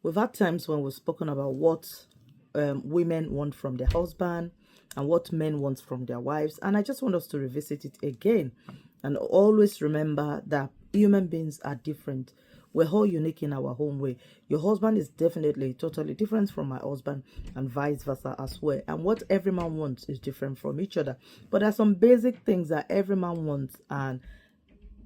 We've had times when we've spoken about what women want from their husband and what men want from their wives. And I just want us to revisit it again and always remember that human beings are different. We're all unique in our own way. Your husband is definitely totally different from my husband, and vice versa as well. And what every man wants is different from each other. But there are some basic things that every man wants, and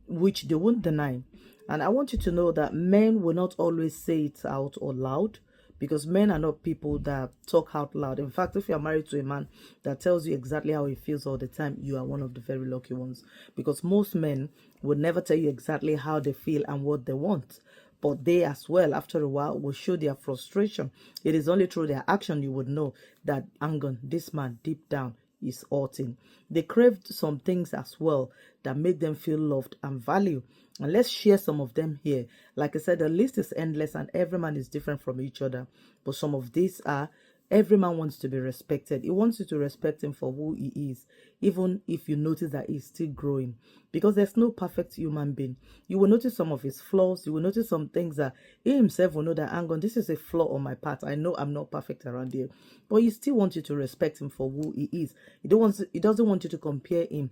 which they won't deny. And I want you to know that men will not always say it out or loud, because men are not people that talk out loud. In fact, if you're married to a man that tells you exactly how he feels all the time, you are one of the very lucky ones, because most men would never tell you exactly how they feel and what they want. But they as well, after a while, will show their frustration. It is only through their action you would know that, hang on, this man deep down is hurting. They craved some things as well that make them feel loved and valued. And let's share some of them here. Like I said, the list is endless and every man is different from each other. But some of these are: every man wants to be respected. He wants you to respect him for who he is, even if you notice that he's still growing. Because there's no perfect human being. You will notice some of his flaws. You will notice some things that he himself will know that, hang on, this is a flaw on my part. I know I'm not perfect around here. But he still wants you to respect him for who he is. He doesn't want you to compare him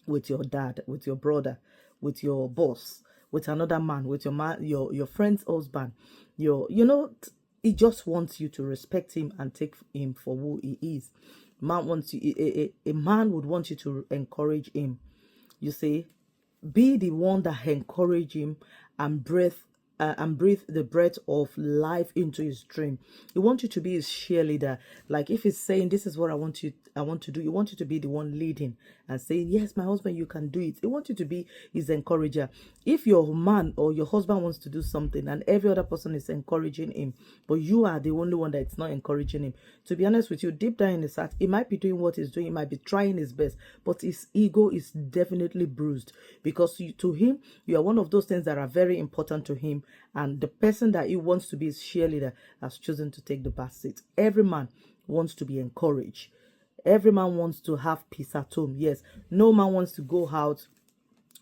with your dad, with your brother, with your boss, with another man, with your man, your friend's husband. He just wants you to respect him and take him for who he is. Man wants you. A man would want you to encourage him. You see, be the one that encourage him and breathe the breath of life into his dream. He wants you to be his cheerleader. Like if he's saying, this is what I want to do, he wants you to be the one leading and saying, yes, my husband, you can do it. He wants you to be his encourager. If your man or your husband wants to do something and every other person is encouraging him, but you are the only one that's not encouraging him, to be honest with you, deep down in his heart, he might be doing what he's doing, he might be trying his best, but his ego is definitely bruised, because to him, you are one of those things that are very important to him, and the person that he wants to be his cheerleader has chosen to take the back seat. Every man wants to be encouraged. Every man wants to have peace at home. Yes, no man wants to go out,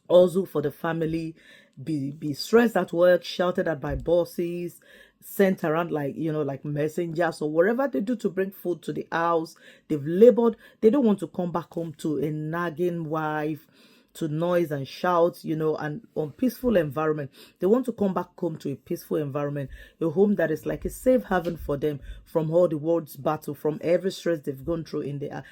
also for the family, be stressed at work, shouted at by bosses, sent around like messengers or whatever they do to bring food to the house. They've labored. They don't want to come back home to a nagging wife, to noise and shout, and unpeaceful environment. They want to come back home to a peaceful environment, a home that is like a safe haven for them from all the world's battle, from every stress they've gone through in the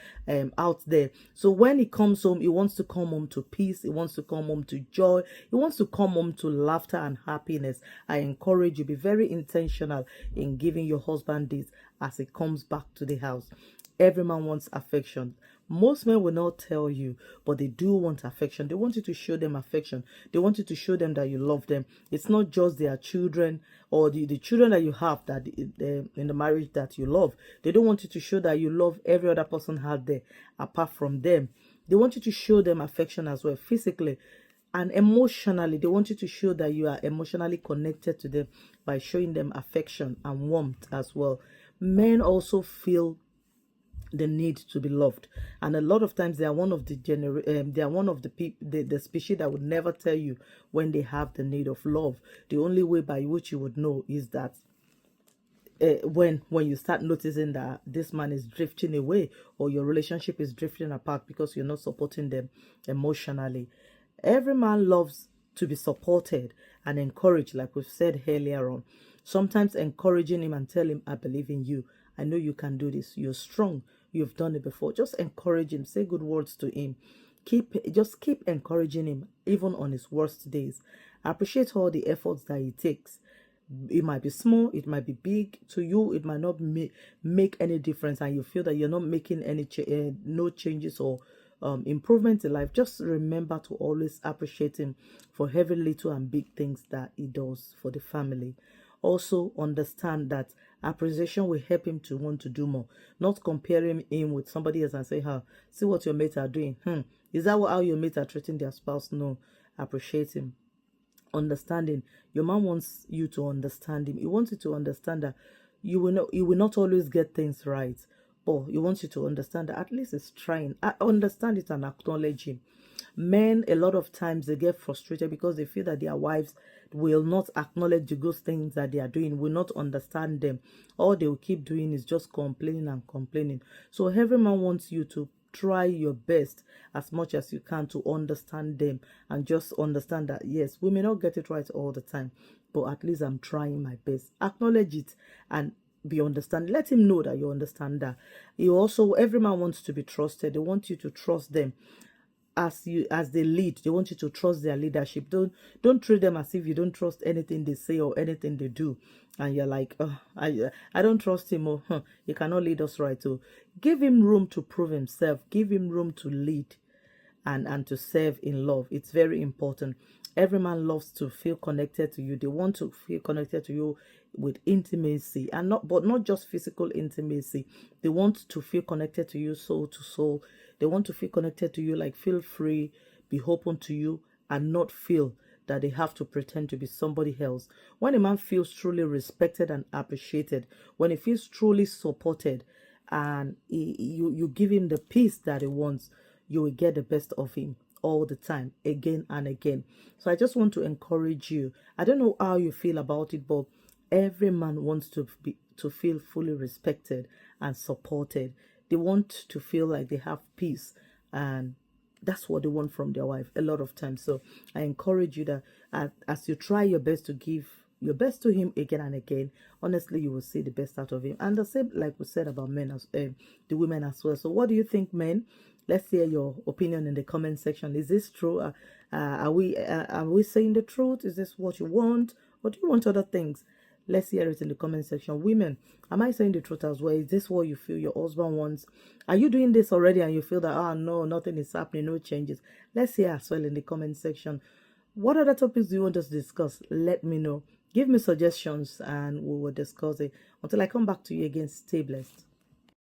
out there. So when he comes home, he wants to come home to peace. He wants to come home to joy. He wants to come home to laughter and happiness. I encourage you, be very intentional in giving your husband this as he comes back to the house. Every man wants affection. Most men will not tell you, but they do want affection. They want you to show them affection. They want you to show them that you love them. It's not just their children or the children that you have that in the marriage that you love. They don't want you to show that you love every other person out there apart from them. They want you to show them affection as well, physically and emotionally. They want you to show that you are emotionally connected to them by showing them affection and warmth as well. Men also feel the need to be loved, and a lot of times they are one of the people, the species that would never tell you when they have the need of love. The only way by which you would know is that when you start noticing that this man is drifting away or your relationship is drifting apart because you're not supporting them emotionally. Every man loves to be supported and encouraged, like we've said earlier on. Sometimes encouraging him and tell him, I believe in you. I know you can do this. You're strong. You've done it before. Just encourage him. Say good words to him. Just keep encouraging him, even on his worst days. Appreciate all the efforts that he takes. It might be small, it might be big. To you, it might not make any difference, and you feel that you're not making any no changes or improvement in life. Just remember to always appreciate him for every little and big things that he does for the family. Also understand that appreciation will help him to want to do more, not comparing him with somebody else and say, see what your mates are doing. Is that how your mates are treating their spouse? No. Appreciate him. Understanding. Your man wants you to understand him. He wants you to understand that you will not always get things right, but he wants you to understand that at least he's trying. Understand it and acknowledge him. Men, a lot of times, they get frustrated because they feel that their wives, will not acknowledge the good things that they are doing, will not understand them. All they will keep doing is just complaining and complaining. So every man wants you to try your best as much as you can to understand them, and just understand that yes, we may not get it right all the time, but at least I'm trying my best. Acknowledge it and be understand. Let him know that you understand that. You also, every man wants to be trusted. They want you to trust them as they lead. They want you to trust their leadership. Don't treat them as if you don't trust anything they say or anything they do, and you're like, oh, I don't trust him. Oh, he cannot lead us right. So give him room to prove himself. Give him room to lead and to serve in love. It's very important. Every man loves to feel connected to you. They want to feel connected to you with intimacy, and not just physical intimacy. They want to feel connected to you soul to soul. They want to feel connected to you, like feel free, be open to you, and not feel that they have to pretend to be somebody else. When a man feels truly respected and appreciated, when he feels truly supported, and you give him the peace that he wants, you will get the best of him all the time, again and again. So I just want to encourage you. I don't know how you feel about it, but every man wants to feel fully respected and supported. They want to feel like they have peace, and that's what they want from their wife a lot of times. So I encourage you that as you try your best to give your best to him again and again, honestly, you will see the best out of him. And the same, like we said about men, as the women as well. So what do you think, men? Let's hear your opinion in the comment section. Is this true? Are we saying the truth? Is this what you want, or do you want other things? Let's hear it in the comment section. Women, am I saying the truth as well? Is this what you feel your husband wants? Are you doing this already and you feel that, oh no, nothing is happening, no changes? Let's hear as well in the comment section. What other topics do you want us to discuss? Let me know. Give me suggestions and we will discuss it. Until I come back to you again, stay blessed.